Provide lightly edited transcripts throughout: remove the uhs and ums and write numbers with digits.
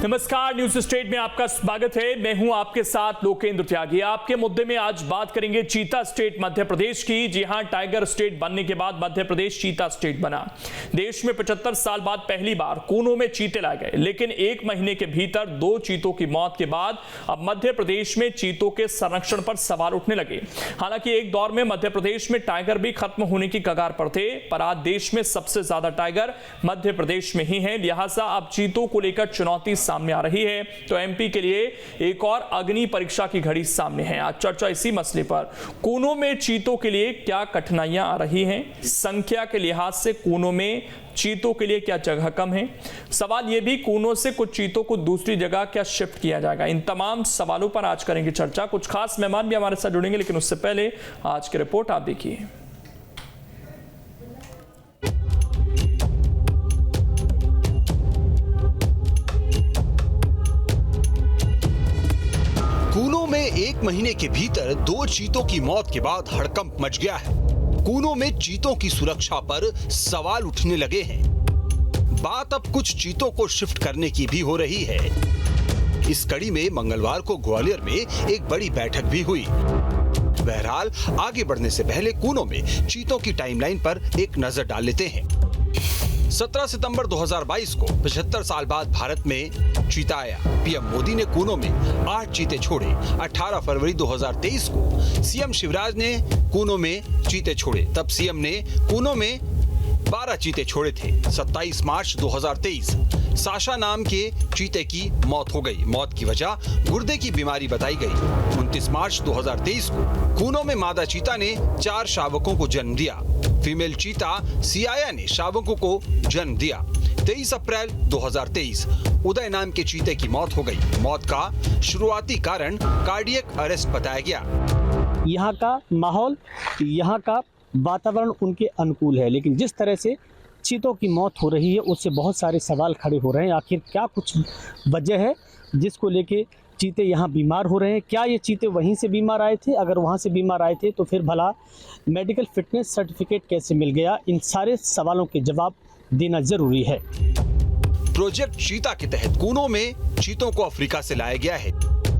नमस्कार, news state में आपका स्वागत है। मैं हूं आपके साथ लोकेंद्र त्यागी। आपके मुद्दे में आज बात करेंगे चीता स्टेट मध्य प्रदेश की। जी हां, टाइगर स्टेट बनने के बाद मध्य प्रदेश चीता स्टेट बना। देश में 75 साल बाद पहली बार कूनों में चीते लाए गए, लेकिन एक महीने के भीतर 2 चीतों की मौत के बाद अब मध्य प्रदेश में चीतों के संरक्षण पर सवाल उठने लगे। हालांकि एक दौर में मध्य प्रदेश में टाइगर भी खत्म होने की कगार पर थे, पर आज देश में सबसे ज्यादा टाइगर मध्य प्रदेश में ही है। लिहाजा अब चीतों को लेकर चुनौती सामने आ रही है, तो एमपी के लिए एक और अग्नि परीक्षा की घड़ी सामने है। आज चर्चा इसी मसले पर, कूनों में चीतों के लिए क्या कठिनाइयां आ रही हैं, संख्या के लिहाज से कूनों में चीतों के लिए क्या जगह कम है, सवाल यह भी कूनों से कुछ चीतों को दूसरी जगह क्या शिफ्ट किया जाएगा। इन तमाम सवालों पर आज करेंगे चर्चा। कुछ खास मेहमान भी हमारे साथ जुड़ेंगे, लेकिन उससे पहले आज की रिपोर्ट आप देखिए। कूनों में एक महीने के भीतर 2 चीतों की मौत के बाद हड़कंप मच गया है। कूनों में चीतों की सुरक्षा पर सवाल उठने लगे हैं। बात अब कुछ चीतों को शिफ्ट करने की भी हो रही है। इस कड़ी में मंगलवार को ग्वालियर में एक बड़ी बैठक भी हुई। बहरहाल आगे बढ़ने से पहले कूनों में चीतों की टाइमलाइन पर एक नजर डाल लेते हैं। 17 सितंबर 2022 को 75 साल बाद भारत में चीता आया। पीएम मोदी ने कूनों में 8 चीते छोड़े। 18 फरवरी 2023 को सीएम शिवराज ने कूनों में चीते छोड़े। तब सीएम ने कूनों में 12 चीते छोड़े थे। 27 मार्च 2023 साशा नाम के चीते की मौत हो गई। मौत की वजह गुर्दे की बीमारी बताई गई। 29 मार्च 2023 को कूनों में मादा चीता ने 4 शावकों को जन्म दिया। फीमेल चीता सियाया ने शावकों को जन्म दिया। 23 अप्रैल 2023 उदय नाम के चीते की मौत हो गई। मौत का शुरुआती कारण कार्डियक अरेस्ट बताया गया। यहाँ का माहौल, यहाँ का वातावरण उनके अनुकूल है, लेकिन जिस तरह से चीतों की मौत हो रही है उससे बहुत सारे सवाल खड़े हो रहे हैं। आखिर क्या कुछ वजह है जिसको लेके चीते यहाँ बीमार हो रहे हैं? क्या ये चीते वहीं से बीमार आए थे? अगर वहाँ से बीमार आए थे तो फिर भला मेडिकल फिटनेस सर्टिफिकेट कैसे मिल गया? इन सारे सवालों के जवाब देना जरूरी है। प्रोजेक्ट चीता के तहत कूनों में चीतों को अफ्रीका से लाया गया है।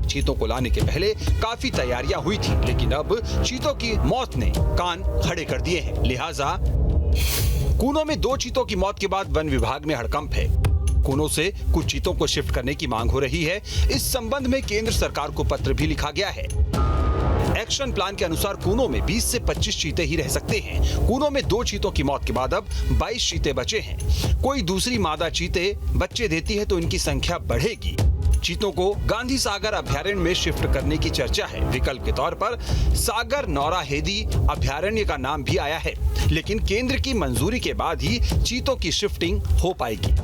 चीतों को लाने के पहले काफी तैयारियां हुई थी, लेकिन अब चीतों की मौत ने कान खड़े कर दिए हैं। लिहाजा कूनों में 2 चीतों की मौत के बाद वन विभाग में हड़कंप है। कूनों से कुछ चीतों को शिफ्ट करने की मांग हो रही है। इस संबंध में केंद्र सरकार को पत्र भी लिखा गया है। एक्शन प्लान के अनुसार कूनों में 20 से 25 चीते ही रह सकते हैं। कूनों में 2 चीतों की मौत के बाद अब 22 चीते बचे हैं। कोई दूसरी मादा चीते बच्चे देती है तो इनकी संख्या बढ़ेगी। चीतों को गांधी सागर अभयारण्य में शिफ्ट करने की चर्चा है। विकल्प के तौर पर सागर नौरा हेदी अभयारण्य का नाम भी आया है, लेकिन केंद्र की मंजूरी के बाद ही चीतों की शिफ्टिंग हो पाएगी।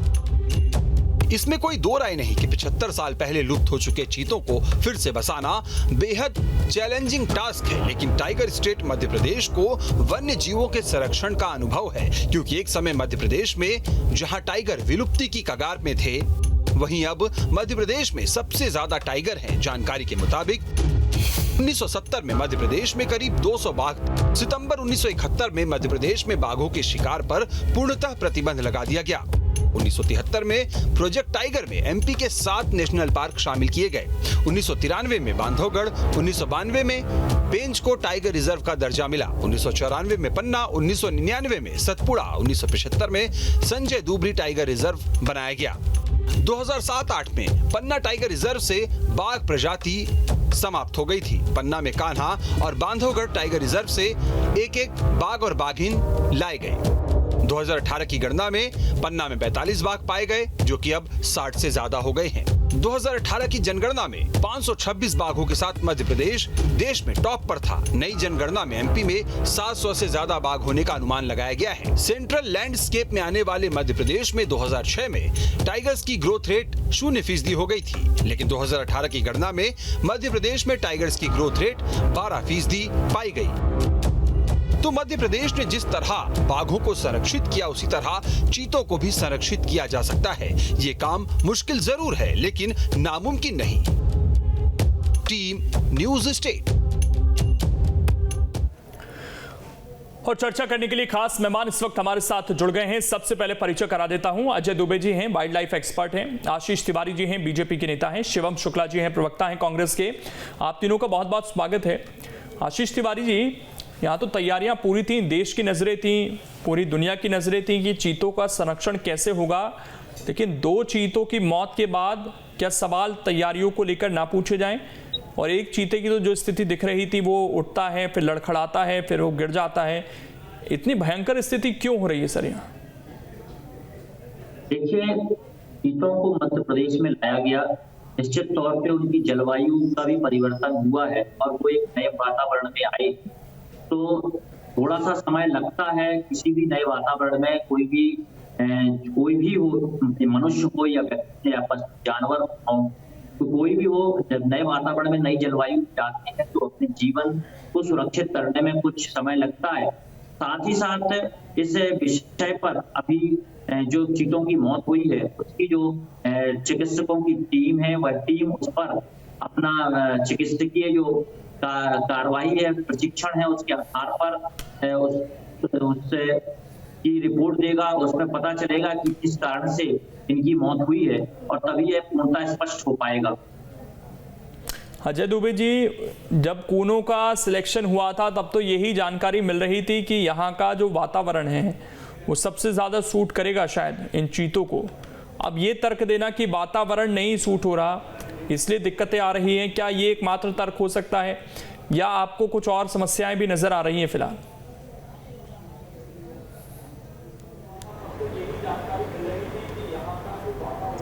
इसमें कोई दो राय नहीं कि 75 साल पहले लुप्त हो चुके चीतों को फिर से बसाना बेहद चैलेंजिंग टास्क है, लेकिन टाइगर स्टेट मध्य प्रदेश को वन्य जीवों के संरक्षण का अनुभव है, क्योंकि एक समय मध्य प्रदेश में जहां टाइगर विलुप्ति की कगार में थे, वहीं अब मध्य प्रदेश में सबसे ज्यादा टाइगर हैं। जानकारी के मुताबिक 1970 में मध्य प्रदेश में करीब 200 बाघ। सितंबर 1971 में मध्य प्रदेश में बाघों के शिकार पर पूर्णतः प्रतिबंध लगा दिया गया। 1973 में प्रोजेक्ट टाइगर में एमपी के 7 नेशनल पार्क शामिल किए गए। 1993 में बांधवगढ़, 1992 में पेंच को टाइगर रिजर्व का दर्जा मिला। 1994 में पन्ना, 1999 में सतपुड़ा, 1975 में संजय दुबरी टाइगर रिजर्व बनाया गया। 2007-8 में पन्ना टाइगर रिजर्व से बाघ प्रजाति समाप्त हो गई थी। पन्ना में कान्हा और बांधवगढ़ टाइगर रिजर्व से एक-एक बाघ और बाघिन लाए गए। 2018 की गणना में पन्ना में 42 बाघ पाए गए, जो कि अब 60 से ज्यादा हो गए हैं। 2018 की जनगणना में 526 बाघों के साथ मध्य प्रदेश देश में टॉप पर था। नई जनगणना में एमपी में 700 से ज्यादा बाघ होने का अनुमान लगाया गया है। सेंट्रल लैंडस्केप में आने वाले मध्य प्रदेश में 2006 में टाइगर्स की ग्रोथ रेट 0% हो गई थी, लेकिन 2018 की गणना में मध्य प्रदेश में टाइगर्स की ग्रोथ रेट 12% पाई गई। तो मध्य प्रदेश ने जिस तरह बाघों को संरक्षित किया, उसी तरह चीतों को भी संरक्षित किया जा सकता है। ये काम मुश्किल जरूर है, लेकिन नामुमकिन नहीं। Team news state. और चर्चा करने के लिए खास मेहमान इस वक्त हमारे साथ जुड़ गए हैं। सबसे पहले परिचय करा देता हूं। अजय दुबे जी हैं, वाइल्ड लाइफ एक्सपर्ट हैं। आशीष तिवारी जी हैं, बीजेपी के नेता हैं। शिवम शुक्ला जी हैं, प्रवक्ता हैं कांग्रेस के। आप तीनों का बहुत बहुत स्वागत है। आशीष तिवारी जी, यहाँ तो तैयारियां पूरी थी, देश की नजरें थी, पूरी दुनिया की नजरें थी कि चीतों का संरक्षण कैसे होगा, लेकिन 2 चीतों की मौत के बाद क्या सवाल तैयारियों को लेकर ना पूछे जाएं? और एक चीते की तो जो स्थिति दिख रही थी, वो उठता है, फिर लड़खड़ाता है, फिर वो गिर जाता है। इतनी भयंकर स्थिति क्यों हो रही है सर यहाँ? देखिए, चीतों को मध्य प्रदेश में लाया गया, निश्चित तौर पे उनकी जलवायु का भी परिवर्तन हुआ है और वो एक नए वातावरण में आए, तो थोड़ा सा समय लगता है। किसी भी नए वातावरण में कोई भी हो, मनुष्य हो या व्यक्ति या जानवर हो, तो कोई भी हो, जब नए वातावरण में नई जलवायु जाते हैं तो अपने जीवन को सुरक्षित करने में कुछ समय लगता है। साथ ही साथ इस विषय पर अभी जो चीतों की मौत हुई है, उसकी जो चिकित्सकों की टीम है, वह टीम उस पर अपना चिकित्सकीय जो कार्रवाई है, प्रशिक्षण है, उसके आधार पर उससे की रिपोर्ट देगा। उसमें पता चलेगा कि किस कारण से इनकी मौत हुई है और तभी यह पूर्णतः स्पष्ट हो पाएगा। अजय दुबे जी, जब कूनों का सिलेक्शन हुआ था तब तो यही जानकारी मिल रही थी कि यहाँ का जो वातावरण है वो सबसे ज़्यादा सूट करेगा शायद इन चीतों को। अब ये तर्क देना कि वातावरण नहीं सूट हो रहा इसलिए दिक्कतें आ रही हैं, क्या ये एकमात्र तर्क हो सकता है या आपको कुछ और समस्याएं भी नजर आ रही हैं फिलहाल?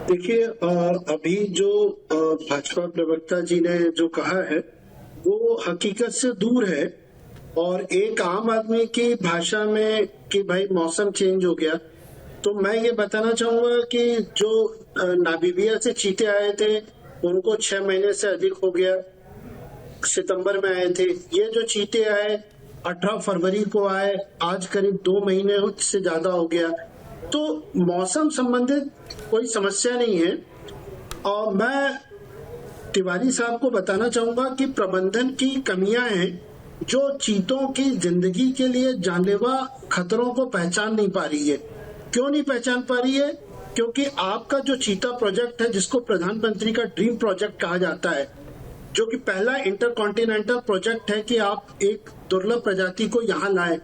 देखिए, अभी जो भाजपा प्रवक्ता जी ने जो कहा है वो हकीकत से दूर है और एक आम आदमी की भाषा में कि भाई मौसम चेंज हो गया। तो मैं ये बताना चाहूंगा कि जो नामीबिया से चीते आए थे उनको 6 महीने से अधिक हो गया, सितंबर में आए थे। ये जो चीते आए 18 फरवरी को आए, आज करीब 2 महीने से ज्यादा हो गया। तो मौसम संबंधित कोई समस्या नहीं है। और मैं तिवारी साहब को बताना चाहूंगा कि प्रबंधन की कमियां हैं जो चीतों की जिंदगी के लिए जानलेवा खतरों को पहचान नहीं पा रही है। क्यों नहीं पहचान पा रही है? क्योंकि आपका जो चीता प्रोजेक्ट है, जिसको प्रधानमंत्री का ड्रीम प्रोजेक्ट कहा जाता है, जो कि पहला इंटरकॉन्टिनेंटल प्रोजेक्ट है कि आप एक दुर्लभ प्रजाति को यहाँ लाए।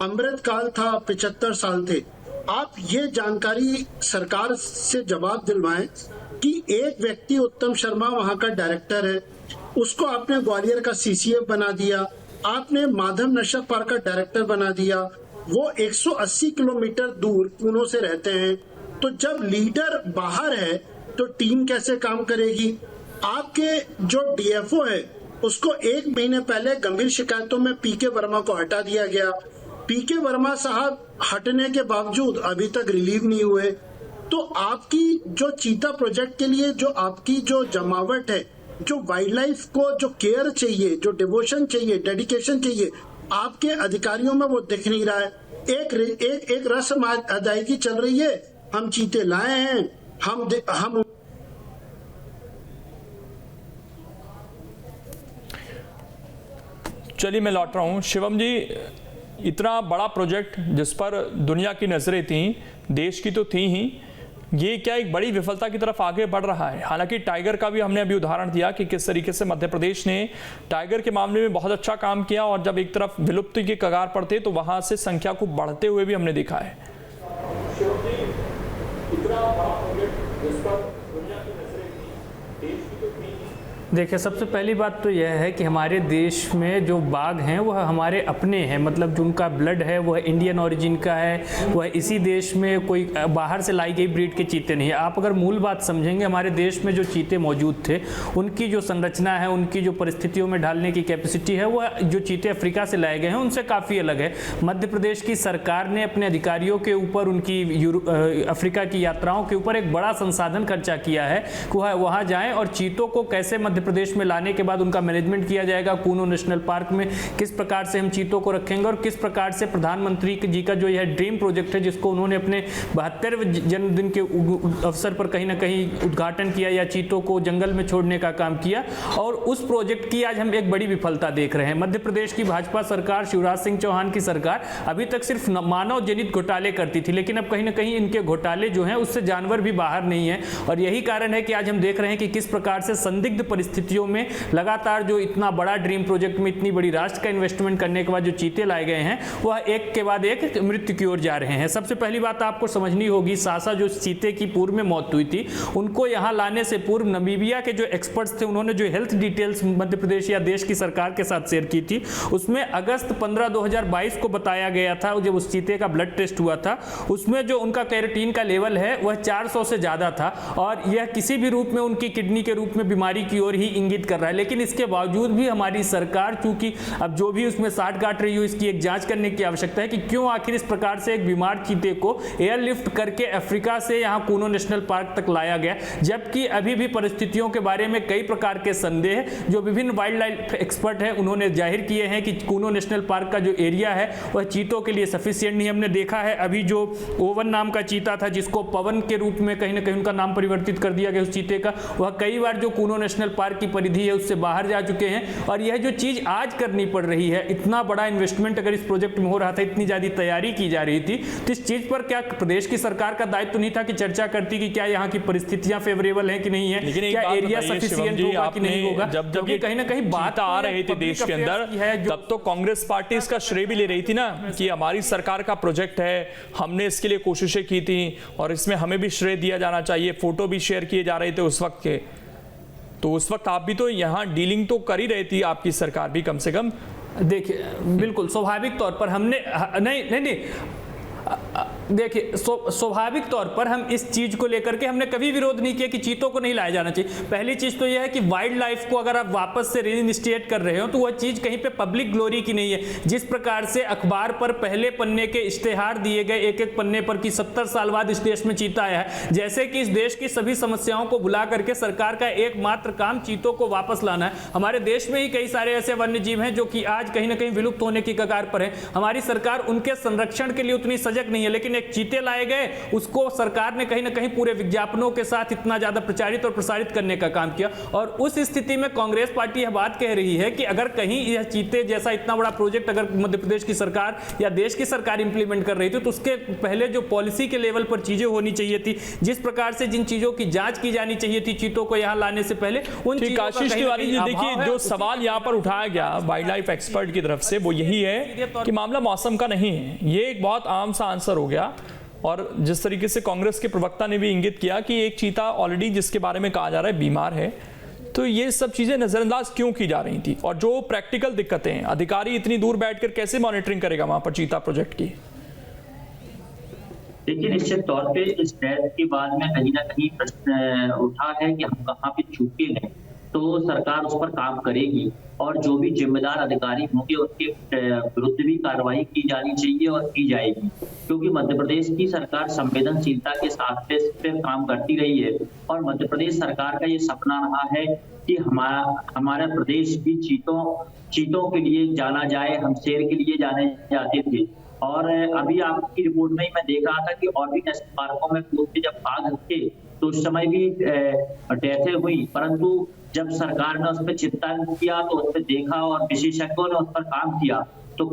अमृत काल था, 75 साल थे। आप ये जानकारी सरकार से जवाब दिलवाएं कि एक व्यक्ति उत्तम शर्मा वहां का डायरेक्टर है, उसको आपने ग्वालियर का सीसीएफ बना दिया, आपने माधव नेशनल पार्क का डायरेक्टर बना दिया। वो 180 किलोमीटर दूर कूनों से रहते हैं। तो जब लीडर बाहर है तो टीम कैसे काम करेगी? आपके जो डीएफओ है उसको 1 महीने पहले गंभीर शिकायतों में पीके वर्मा को हटा दिया गया। पीके वर्मा साहब हटने के बावजूद अभी तक रिलीव नहीं हुए। तो आपकी जो चीता प्रोजेक्ट के लिए जो आपकी जो जमावट है, जो वाइल्ड लाइफ को जो केयर चाहिए, जो डिवोशन चाहिए, डेडिकेशन चाहिए, आपके अधिकारियों में वो दिख नहीं रहा है। एक रस्म अदायगी चल रही है, हम चीते लाए हैं, हम चलिए मैं लौट रहा हूं। शिवम जी, इतना बड़ा प्रोजेक्ट जिस पर दुनिया की नजरें थी, देश की तो थी ही, ये क्या एक बड़ी विफलता की तरफ आगे बढ़ रहा है? हालांकि टाइगर का भी हमने अभी उदाहरण दिया कि किस तरीके से मध्य प्रदेश ने टाइगर के मामले में बहुत अच्छा काम किया और जब एक तरफ विलुप्ति के कगार पर थे तो वहां से संख्या को बढ़ते हुए भी हमने देखा है। देखिए, सबसे पहली बात तो यह है कि हमारे देश में जो बाघ हैं वह हमारे अपने हैं, मतलब जो उनका ब्लड है वह इंडियन ओरिजिन का है, वह इसी देश में कोई बाहर से लाई गई ब्रीड के चीते नहीं है। आप अगर मूल बात समझेंगे, हमारे देश में जो चीते मौजूद थे उनकी जो संरचना है, उनकी जो परिस्थितियों में ढालने की कैपेसिटी है, वह जो चीते अफ्रीका से लाए गए हैं उनसे काफ़ी अलग है। मध्य प्रदेश की सरकार ने अपने अधिकारियों के ऊपर, उनकी अफ्रीका की यात्राओं के ऊपर एक बड़ा संसाधन खर्चा किया है कि वह वहाँ जाएँ और चीतों को कैसे मध्य प्रदेश में लाने के बाद उनका मैनेजमेंट किया जाएगा। कूनो नेशनल पार्क में किस प्रकार से हम चीतों को रखेंगे और किस प्रकार से प्रधानमंत्री जी का जो यह ड्रीम प्रोजेक्ट है, जिसको उन्होंने अपने 72वें जन्मदिन के अवसर पर कहीं ना कहीं उद्घाटन किया या चीतों को जंगल में छोड़ने का काम किया, और उस प्रोजेक्ट की आज हम एक बड़ी विफलता देख रहे हैं। मध्य प्रदेश की भाजपा सरकार, शिवराज सिंह चौहान की सरकार अभी तक सिर्फ मानव जनित घोटाले करती थी, लेकिन अब कहीं ना कहीं इनके घोटाले जो हैं उससे जानवर भी बाहर नहीं है। और यही कारण है कि आज हम देख रहे हैं कि किस प्रकार से संदिग्ध परिस्थितियों में लगातार जो इतना बड़ा ड्रीम प्रोजेक्ट में इतनी बड़ी राष्ट्र का इन्वेस्टमेंट करने के बाद जो चीते लाए गए हैं वह एक के बाद एक मृत्यु की ओर जा रहे हैं। सबसे पहली बात आपको समझनी होगी, सासा जो चीते की पूर्व में मौत हुई थी, उनको यहां लाने से पूर्व नमीबिया के जो एक्सपर्ट्स थे उन्होंने जो हेल्थ डिटेल्स मध्य प्रदेश या देश की सरकार के साथ शेयर की थी, उसमें अगस्त 15, 2022 को बताया गया था, जब उस चीते का ब्लड टेस्ट हुआ था, उसमें जो उनका कैरोटीन का लेवल है वह 400 से ज्यादा था, और यह किसी भी रूप में उनकी किडनी के रूप में बीमारी की ओर ही इंगित कर रहा है। लेकिन इसके बावजूद भी हमारी सरकार, चूंकि अब जो भी उसमें साठ गांठ रही हो, इसकी एक जांच करने की आवश्यकता है कि क्यों आखिर इस प्रकार से एक बीमार चीते को एयरलिफ्ट करके अफ्रीका से यहां कूनो नेशनल पार्क तक लाया गया, जबकि अभी भी परिस्थितियों के बारे में कई प्रकार के संदेह जो विभिन्न वाइल्ड लाइफ एक्सपर्ट हैं उन्होंने जाहिर किए हैं कि कूनो नेशनल पार्क का जो एरिया है वह चीतों के लिए सफिशिएंट नहीं। हमने देखा है अभी जो ओवन नाम का चीता था, जिसको पवन के रूप में कहीं ना कहीं उनका नाम परिवर्तित कर दिया गया उस चीते का, वह कई बार जो कूनो नेशनल पार्क की परिधि है उससे बाहर जा चुके हैं। और यह जो चीज आज करनी पड़ रही है, इतना बड़ा इन्वेस्टमेंट अगर इस प्रोजेक्ट में हो रहा था, इतनी ज्यादा तैयारी की जा रही थी, तो इस चीज पर क्या प्रदेश की सरकार का दायित्व नहीं था कि चर्चा करती कि क्या यहाँ की परिस्थितियां फेवरेबल है कि नहीं है, क्या एरिया सफिशिएंट होगा कि नहीं होगा। जब ये कहीं ना कहीं बात आ रही थी देश के अंदर, तब तो कांग्रेस पार्टी इसका श्रेय भी ले रही थी ना कि हमारी सरकार का प्रोजेक्ट है, हमने इसके लिए कोशिशें की थी और इसमें हमें भी श्रेय दिया जाना चाहिए। फोटो भी शेयर किए जा रहे थे उस वक्त के, तो उस वक्त आप भी तो यहाँ डीलिंग तो कर ही रही थी, आपकी सरकार भी कम से कम। देखिए बिल्कुल स्वाभाविक तौर पर हमने नहीं देखिए स्वाभाविक तौर पर हम इस चीज को लेकर के हमने कभी विरोध नहीं किया कि चीतों को नहीं लाया जाना चाहिए। पहली चीज तो यह है कि वाइल्ड लाइफ को अगर आप वापस से रीइंस्टेट कर रहे हो तो वह चीज कहीं पे पब्लिक ग्लोरी की नहीं है। जिस प्रकार से अखबार पर पहले पन्ने के इश्तेहार दिए गए एक एक पन्ने पर कि 70 साल बाद इस देश में चीता आया है, जैसे कि इस देश की सभी समस्याओं को भुला करके सरकार का एकमात्र काम चीतों को वापस लाना है। हमारे देश में ही कई सारे ऐसे वन्य जीव हैं जो कि आज कहीं ना कहीं विलुप्त होने की कगार पर है। हमारी सरकार उनके संरक्षण के लिए उतनी सजग नहीं है, लेकिन एक चीते लाए गए उसको सरकार ने कहीं ना कहीं पूरे विज्ञापनों के साथ इतना ज्यादा प्रचारित और प्रसारित करने का काम किया। और उस स्थिति में कांग्रेस पार्टी यह बात कह रही है कि अगर कहीं यह चीते जैसा इतना बड़ा प्रोजेक्ट अगर मध्य प्रदेश की सरकार या देश की सरकार इंप्लीमेंट कर रही थी तो उसके पहले जो पॉलिसी के लेवल पर चीजें होनी चाहिए थी, जिस प्रकार से जिन चीजों की जांच की जानी चाहिए थी चीतों को यहां लाने से पहले, उन चीजों का आशीष तिवारी जी, देखिए जो सवाल यहां पर उठाया गया वाइल्ड लाइफ एक्सपर्ट की तरफ से वो यही है कि मामला मौसम का नहीं है। ये एक बहुत आम सा आंसर हो गया। और जिस तरीके से कांग्रेस के प्रवक्ता ने भी इंगित किया कि एक चीता ऑलरेडी जिसके बारे में कहा जा रहा है बीमार है, तो ये सब चीजें नजरअंदाज क्यों की जा रही थी? और जो प्रैक्टिकल दिक्कतें हैं, अधिकारी इतनी दूर बैठकर कैसे मॉनिटरिंग करेगा वहां पर चीता प्रोजेक्ट की? देखिए निश्चित तौर पे इस डेथ के बाद में कहीं ना कहीं प्रश्न उठा है कि हम कहाँ पे चूके हैं, तो सरकार उस पर काम करेगी और जो भी जिम्मेदार अधिकारी होंगे उनके विरुद्ध भी कार्रवाई की जानी चाहिए और की जाएगी, क्योंकि मध्य प्रदेश की सरकार संवेदनशीलता के साथ पे काम करती रही है। और मध्य प्रदेश सरकार का ये सपना रहा है कि हमारा प्रदेश भी चीतों के लिए जाना जाए, हम शेर के लिए जाने जाते थे। और अभी आपकी रिपोर्ट में ही मैं देख रहा था कि और भी नेशनल पार्कों में पूर्व जब बाघ थे तो उस समय भी डेथें हुई, परंतु जब सरकार ने उस पर चिंतन किया तो उस पर देखा और विशेषज्ञों ने उस पर काम किया। तो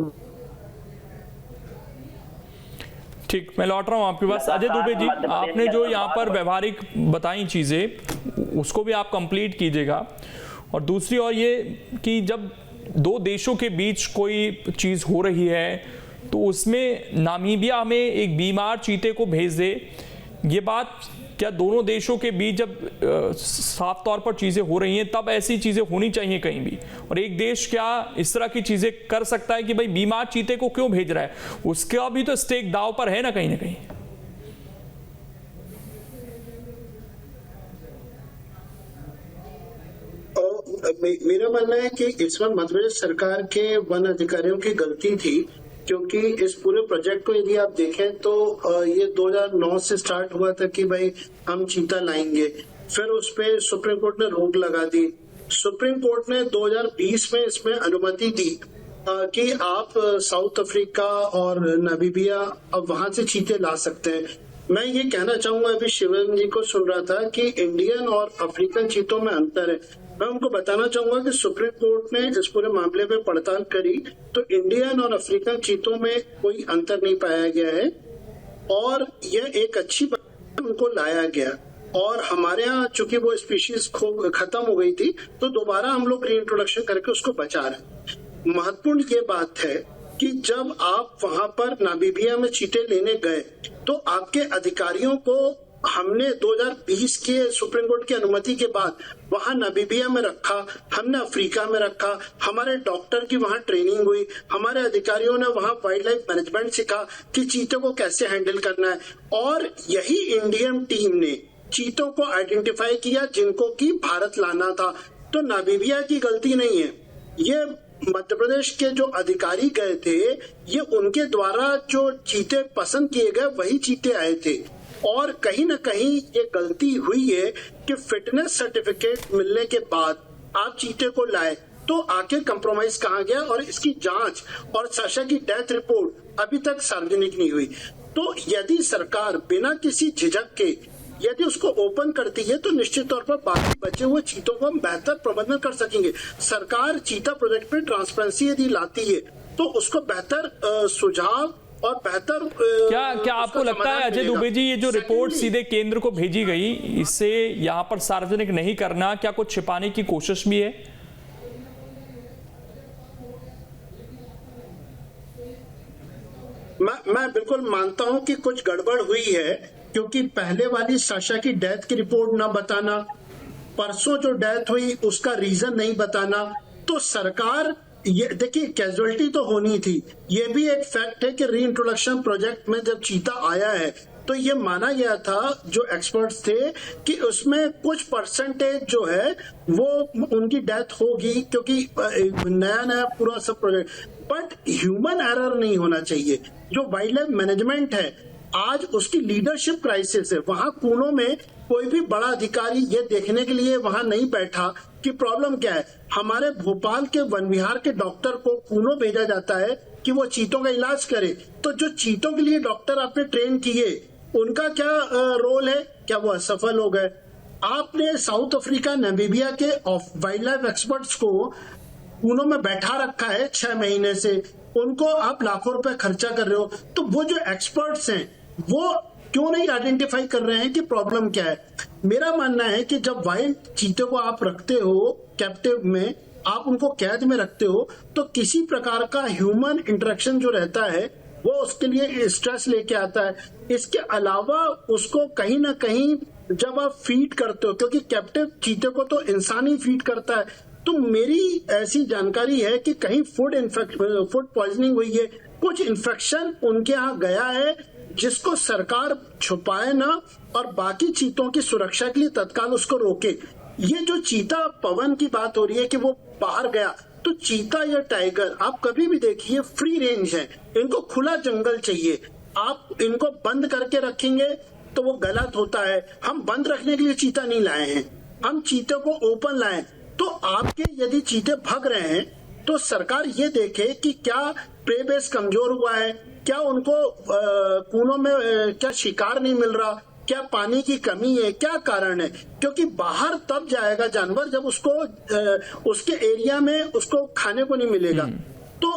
ठीक, मैं लौट रहा हूं आपके पास। अजय दुबे जी, आपने जो यहाँ पर व्यवहारिक बताई चीजें उसको भी आप कंप्लीट कीजिएगा। और दूसरी और ये कि जब दो देशों के बीच कोई चीज हो रही है तो उसमें नामीबिया में एक बीमार चीते को भेज दे, ये बात क्या दोनों देशों के बीच जब साफ तौर पर चीजें हो रही हैं तब ऐसी चीजें होनी चाहिए कहीं भी? और एक देश क्या इस तरह की चीजें कर सकता है कि भाई बीमार चीते को क्यों भेज रहा है? उसका भी तो स्टेक दांव पर है ना कहीं ना कहीं। मेरा मानना है कि इसमें मध्य प्रदेश सरकार के वन अधिकारियों की गलती थी, क्योंकि इस पूरे प्रोजेक्ट को यदि आप देखें तो ये 2009 से स्टार्ट हुआ था कि भाई हम चीता लाएंगे, फिर उस पे सुप्रीम कोर्ट ने रोक लगा दी, सुप्रीम कोर्ट ने 2020 में इसमें अनुमति दी कि आप साउथ अफ्रीका और नामीबिया अब वहां से चीते ला सकते हैं। मैं ये कहना चाहूंगा, अभी शिवम जी को सुन रहा था कि इंडियन और अफ्रीकन चीतों में अंतर है। मैं उनको बताना चाहूंगा कि सुप्रीम कोर्ट ने इस पूरे मामले में पड़ताल करी तो इंडियन और अफ्रीकन चीतों में कोई अंतर नहीं पाया गया है और यह एक अच्छी बात उनको लाया गया। और हमारे यहाँ चूंकि वो स्पीशीज खत्म हो गई थी तो दोबारा हम लोग रीइंट्रोडक्शन करके उसको बचा रहे हैं। महत्वपूर्ण ये बात है कि जब आप वहां पर नामीबिया में चीते लेने गए तो आपके अधिकारियों को हमने 2020 के सुप्रीम कोर्ट की अनुमति के बाद वहां नामीबिया में रखा, हमने अफ्रीका में रखा, हमारे डॉक्टर की वहां ट्रेनिंग हुई, हमारे अधिकारियों ने वहां वाइल्ड लाइफ मैनेजमेंट सीखा कि चीतों को कैसे हैंडल करना है। और यही इंडियन टीम ने चीतों को आइडेंटिफाई किया जिनको कि भारत लाना था। तो नामीबिया की गलती नहीं है, ये मध्य प्रदेश के जो अधिकारी गए थे, ये उनके द्वारा जो चीते पसंद किए गए वही चीते आए थे। और कहीं न कहीं ये गलती हुई है कि फिटनेस सर्टिफिकेट मिलने के बाद आप चीते को लाए तो आखिर कंप्रोमाइज कहाँ गया और इसकी जांच और साशा की डेथ रिपोर्ट अभी तक सार्वजनिक नहीं हुई। तो यदि सरकार बिना किसी झिझक के यदि उसको ओपन करती है तो निश्चित तौर पर बाकी बचे हुए चीतों को हम बेहतर प्रबंधन कर सकेंगे। सरकार चीता प्रोजेक्ट में ट्रांसपेरेंसी यदि लाती है तो उसको बेहतर सुझाव और बेहतर क्या आपको लगता है अजय दुबे जी, ये जो रिपोर्ट सीधे केंद्र को भेजी गई, इसे यहाँ पर सार्वजनिक नहीं करना, क्या कुछ छिपाने की कोशिश भी है? मैं बिल्कुल मानता हूं कि कुछ गड़बड़ हुई है, क्योंकि पहले वाली साशा की डेथ की रिपोर्ट ना बताना, परसों जो डेथ हुई उसका रीजन नहीं बताना, तो सरकार ये देखिए कैजुअलिटी तो होनी थी। ये भी एक फैक्ट है कि रीइंट्रोडक्शन प्रोजेक्ट में जब चीता आया है तो ये माना गया था जो एक्सपर्ट्स थे कि उसमें कुछ परसेंटेज जो है वो उनकी डेथ होगी, क्योंकि नया पूरा सब प्रोजेक्ट। बट ह्यूमन एरर नहीं होना चाहिए। जो वाइल्ड लाइफ मैनेजमेंट है आज उसकी लीडरशिप क्राइसिस है। वहां कूनों में कोई भी बड़ा अधिकारी ये देखने के लिए वहां नहीं बैठा कि प्रॉब्लम क्या है। हमारे भोपाल के वन विहार के डॉक्टर को कूनों भेजा जाता है कि वो चीतों का इलाज करे। तो जो चीतों के लिए डॉक्टर आपने ट्रेन किए उनका क्या रोल है? क्या वो असफल हो गए? आपने साउथ अफ्रीका नामीबिया के वाइल्ड लाइफ एक्सपर्ट्स को कूनों में बैठा रखा है 6 महीने से, उनको आप लाखों रुपए खर्चा कर रहे हो। तो वो जो एक्सपर्ट्स हैं वो क्यों नहीं आइडेंटिफाई कर रहे हैं कि प्रॉब्लम क्या है? मेरा मानना है कि जब वाइल्ड चीते को आप रखते हो कैप्टिव में, आप उनको कैद में रखते हो, तो किसी प्रकार का ह्यूमन इंटरेक्शन जो रहता है वो उसके लिए स्ट्रेस लेके आता है। इसके अलावा उसको कहीं ना कहीं जब आप फीड करते हो, क्योंकि कैप्टिव चीते को तो इंसान ही फीड करता है, तो मेरी ऐसी जानकारी है कि कहीं फूड पॉइजनिंग हुई है, कुछ इन्फेक्शन उनके यहाँ गया है जिसको सरकार छुपाए ना और बाकी चीतों की सुरक्षा के लिए तत्काल उसको रोके। ये जो चीता पवन की बात हो रही है कि वो बाहर गया, तो चीता या टाइगर आप कभी भी देखिए फ्री रेंज है, इनको खुला जंगल चाहिए। आप इनको बंद करके रखेंगे तो वो गलत होता है। हम बंद रखने के लिए चीता नहीं लाए हैं, हम चीते को ओपन लाए। तो आपके यदि चीते भाग रहे हैं तो सरकार ये देखे कि क्या प्रे बेस कमजोर हुआ है, क्या उनको कूनों में क्या शिकार नहीं मिल रहा, क्या पानी की कमी है, क्या कारण है? क्योंकि बाहर तब जाएगा जानवर जब उसको उसके एरिया में उसको खाने को नहीं मिलेगा। तो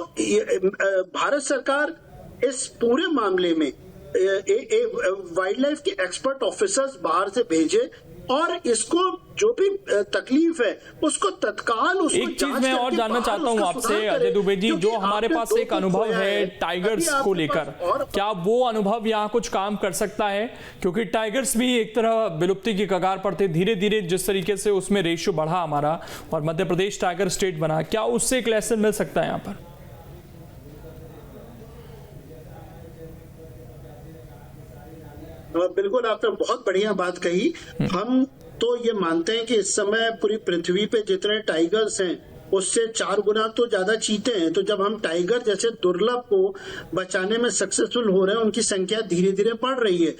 भारत सरकार इस पूरे मामले में वाइल्ड लाइफ के एक्सपर्ट ऑफिसर्स बाहर से भेजे और इसको जो भी तकलीफ है उसको तत्काल उसको एक चीज मैं और जानना चाहता हूं आपसे अजय दुबे जी, जो हमारे पास एक अनुभव है टाइगर्स को लेकर, क्या वो अनुभव यहाँ कुछ काम कर सकता है? क्योंकि टाइगर्स भी एक तरह विलुप्ति की कगार पर थे, धीरे धीरे जिस तरीके से उसमें रेशियो बढ़ा हमारा और मध्य प्रदेश टाइगर स्टेट बना, क्या उससे एक लेसन मिल सकता है यहाँ पर? बिल्कुल, आपने बहुत बढ़िया बात कही। हम तो ये मानते हैं कि इस समय पूरी पृथ्वी पे जितने टाइगर्स हैं उससे 4 गुना तो ज्यादा चीते हैं। तो जब हम टाइगर जैसे दुर्लभ को बचाने में सक्सेसफुल हो रहे हैं, उनकी संख्या धीरे धीरे बढ़ रही है।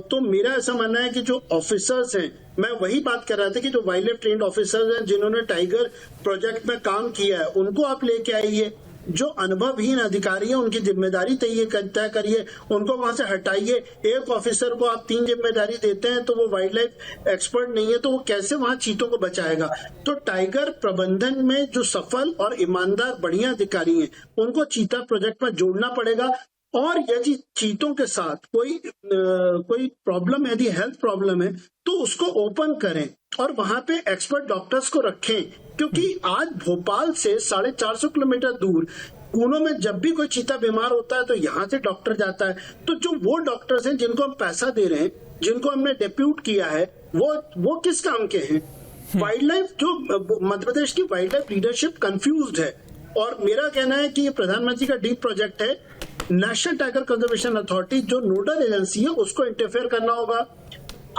तो मेरा ऐसा मानना है कि जो ऑफिसर्स हैं मैं वही बात कर रहा था कि जो वाइल्ड लाइफ ट्रेन्ड ऑफिसर्स हैं जिन्होंने टाइगर प्रोजेक्ट में काम किया है उनको आप लेके आइए, जो अनुभवहीन अधिकारी है उनकी जिम्मेदारी तय करिए, उनको वहां से हटाइए। एक ऑफिसर को आप 3 जिम्मेदारी देते हैं तो वो वाइल्ड लाइफ एक्सपर्ट नहीं है, तो वो कैसे वहां चीतों को बचाएगा? तो टाइगर प्रबंधन में जो सफल और ईमानदार बढ़िया अधिकारी हैं उनको चीता प्रोजेक्ट में जोड़ना पड़ेगा। और यदि चीतों के साथ कोई प्रॉब्लम है, यदि हेल्थ प्रॉब्लम है, तो उसको ओपन करें और वहां पे एक्सपर्ट डॉक्टर्स को रखें, क्योंकि आज भोपाल से 450 किलोमीटर दूर कूनो में जब भी कोई चीता बीमार होता है तो यहाँ से डॉक्टर जाता है। तो जो वो डॉक्टर्स हैं जिनको हम पैसा दे रहे हैं, जिनको हमने डेप्यूट किया है, वो किस काम के हैं? वाइल्ड लाइफ जो मध्य प्रदेश की वाइल्ड लाइफ लीडरशिप कंफ्यूज्ड है। और मेरा कहना है कि ये प्रधानमंत्री का डीप प्रोजेक्ट है। नेशनल टाइगर कंजर्वेशन अथॉरिटी जो नोडल एजेंसी है उसको इंटरफेयर करना होगा।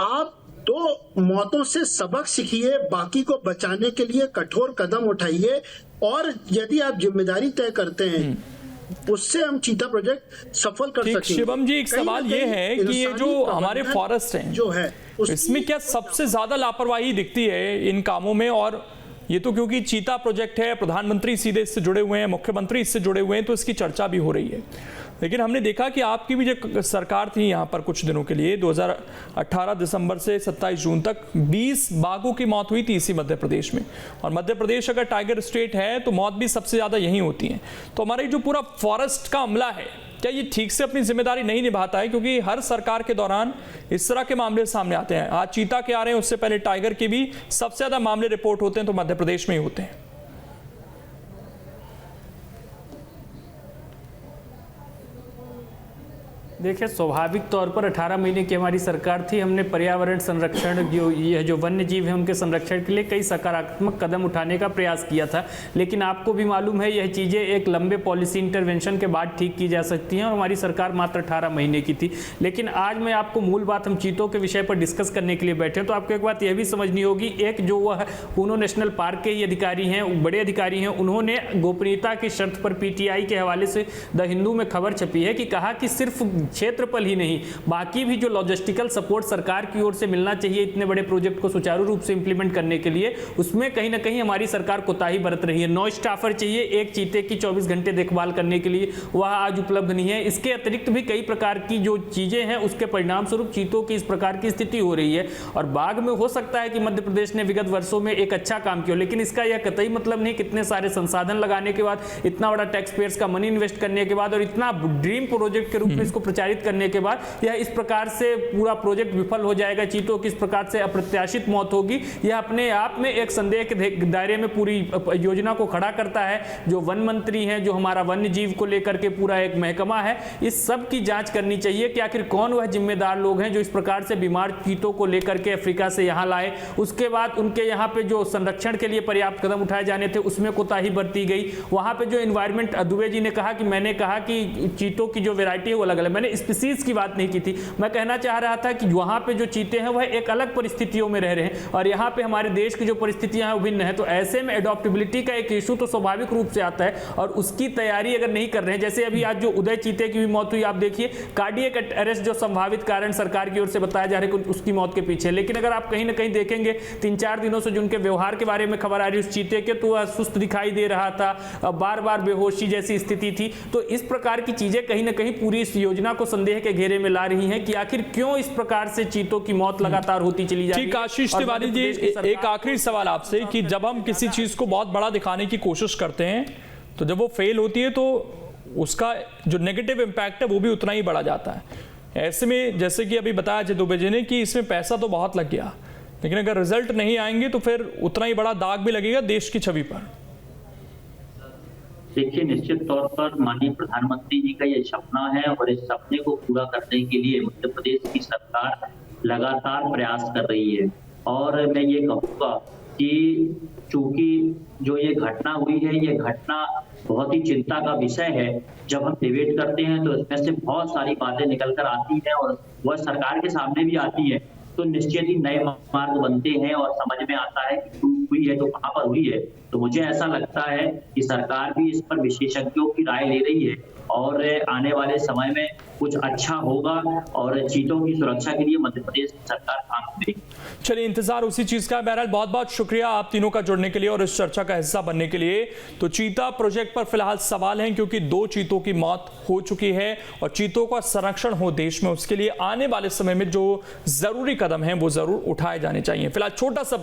आप 2 मौतों से सबक सीखिए, बाकी को बचाने के लिए कठोर कदम उठाइए, और यदि आप जिम्मेदारी तय करते हैं उससे हम चीता प्रोजेक्ट सफल कर सकेंगे। शिवम जी, एक सवाल ये है कि ये जो हमारे फॉरेस्ट हैं जो है इसमें क्या सबसे ज्यादा लापरवाही दिखती है इन कामों में? और ये तो क्योंकि चीता प्रोजेक्ट है, प्रधानमंत्री सीधे इससे जुड़े हुए हैं, मुख्यमंत्री इससे जुड़े हुए हैं, तो इसकी चर्चा भी हो रही है। लेकिन हमने देखा कि आपकी भी जो सरकार थी यहाँ पर कुछ दिनों के लिए, 2018 दिसंबर से 27 जून तक 20 बाघों की मौत हुई थी इसी मध्य प्रदेश में। और मध्य प्रदेश अगर टाइगर स्टेट है तो मौत भी सबसे ज़्यादा यहीं होती हैं। तो हमारी जो पूरा फॉरेस्ट का अमला है, क्या ये ठीक से अपनी जिम्मेदारी नहीं निभाता है? क्योंकि हर सरकार के दौरान इस तरह के मामले सामने आते हैं। आज चीता के आ रहे हैं, उससे पहले टाइगर के भी सबसे ज़्यादा मामले रिपोर्ट होते हैं तो मध्य प्रदेश में ही होते हैं। देखिए, स्वाभाविक तौर पर 18 महीने की हमारी सरकार थी। हमने पर्यावरण संरक्षण, जो वन्य जीव है उनके संरक्षण के लिए कई सकारात्मक कदम उठाने का प्रयास किया था। लेकिन आपको भी मालूम है यह चीज़ें एक लंबे पॉलिसी इंटरवेंशन के बाद ठीक की जा सकती हैं, और हमारी सरकार मात्र 18 महीने की थी। लेकिन आज मैं आपको मूल बात, हम चीतों के विषय पर डिस्कस करने के लिए बैठे, तो आपको एक बात यह भी समझनी होगी। एक जो वह कूनो नेशनल पार्क के ही अधिकारी हैं, बड़े अधिकारी हैं, उन्होंने गोपनीयता की शर्त पर PTI के हवाले से द हिंदू में खबर छपी है कि कहा कि सिर्फ क्षेत्रफल ही नहीं, बाकी भी जो लॉजिस्टिकल सपोर्ट सरकार की ओर से मिलना चाहिए इतने बड़े प्रोजेक्ट को सुचारू रूप से इंप्लीमेंट करने के लिए, उसमें कहीं ना कहीं हमारी सरकार कोताही बरत रही है। 9 स्टाफर चाहिए एक चीते की 24 घंटे देखभाल करने के लिए, वह आज उपलब्ध नहीं है। इसके अतिरिक्त भी कई प्रकार की जो चीजें हैं उसके परिणाम स्वरूप चीतों की इस प्रकार की स्थिति हो रही है। और बाघ में हो सकता है कि मध्य प्रदेश ने विगत वर्षों में एक अच्छा काम किया, लेकिन इसका यह कतई मतलब नहीं कितने सारे संसाधन लगाने के बाद, इतना बड़ा टैक्स पेयर्स का मनी इन्वेस्ट करने के बाद और इतना ड्रीम प्रोजेक्ट के रूप में इसको प्रचारित करने के बाद यह इस प्रकार से पूरा प्रोजेक्ट विफल हो जाएगा, चीतों की इस प्रकार से अप्रत्याशित मौत होगी। यह अपने आप में एक संदेह के दायरे में पूरी योजना को खड़ा करता है। जो वन मंत्री हैं, जो हमारा वन्य जीव को लेकर के पूरा एक महकमा है, इस सब की जांच करनी चाहिए कि आखिर कौन वह जिम्मेदार लोग हैं जो इस प्रकार से बीमार चीतों को लेकर के अफ्रीका से यहाँ लाए। उसके बाद उनके यहाँ पे जो संरक्षण के लिए पर्याप्त कदम उठाए जाने थे उसमें कोताही बरती गई। वहाँ पे जो इन्वायरमेंट, दुबे जी ने कहा कि मैंने कहा कि चीतों की जो वेराइटी है वो अलग अलग, मैंने स्पीसीज की बात नहीं की थी। मैं कहना चाह रहा था कि वहाँ पे जो चीते हैं वह एक अलग परिस्थितियों में रह रहे हैं और यहाँ पे हमारे देश की जो परिस्थितियां हैं वो भिन्न है। तो ऐसे में एडॉप्टेबिलिटी का एक इशू तो स्वाभाविक रूप से आता है और उसकी तैयारी अगर नहीं कर रहे हैं, जैसे अभी आज जो उदय चीते की भी मौत हुई, आप देखिए कार्डियक अरेस्ट जो संभावित कारण सरकार की ओर से बताया जा रहा है उसकी मौत के पीछे, लेकिन अगर आप कहीं ना कहीं देखेंगे 3-4 दिनों से जो उनके व्यवहार के बारे में खबर आ रही है उस चीते के, तो वह सुस्त दिखाई दे रहा था, बार बार बेहोशी जैसी स्थिति थी। तो इस प्रकार की चीजें कहीं ना कहीं पूरी इस योजना को संदेह के घेरे में ला रही हैं कि आखिर क्यों इस प्रकार से चीतों की मौत लगातार होती चली जा रही है। ठीक, आशीष तिवारी जी, एक आखिरी सवाल आपसे कि जब हम किसी चीज को बहुत बड़ा दिखाने की कोशिश करते हैं तो जब वो फेल होती है तो उसका जो नेगेटिव इंपैक्ट है वो भी उतना ही बढ़ा जाता है। ऐसे में जैसे कि अभी बताया जय दुबे जी ने कि इसमें पैसा तो बहुत लग गया, लेकिन अगर रिजल्ट नहीं आएंगे तो फिर उतना ही बड़ा दाग भी लगेगा देश की छवि पर। देखिए, निश्चित तौर पर माननीय प्रधानमंत्री जी का ये सपना है और इस सपने को पूरा करने के लिए मध्य प्रदेश की सरकार लगातार प्रयास कर रही है। और मैं ये कहूँगा कि चूंकि जो ये घटना हुई है, ये घटना बहुत ही चिंता का विषय है। जब हम डिबेट करते हैं तो इसमें से बहुत सारी बातें निकल कर आती हैं और वह सरकार के सामने भी आती है, तो निश्चित ही नए मार्ग बनते हैं और समझ में आता है कि हुई है तो कहाँ पर हुई है। तो मुझे ऐसा लगता है कि सरकार भी इस पर विशेषज्ञों की राय ले रही है और आने वाले समय में कुछ अच्छा होगा और चीतों की सुरक्षा के लिए मध्य प्रदेश सरकार काम करेगी। चलिए, इंतजार उसी चीज का है। बहरहाल बहुत बहुत शुक्रिया आप तीनों का जुड़ने के लिए और इस चर्चा का हिस्सा बनने के लिए। तो चीता प्रोजेक्ट पर फिलहाल सवाल हैं क्योंकि 2 चीतों की मौत हो चुकी है और चीतों का संरक्षण हो देश में, उसके लिए आने वाले समय में जो जरूरी कदम हैं वो जरूर उठाए जाने चाहिए। फिलहाल छोटा सा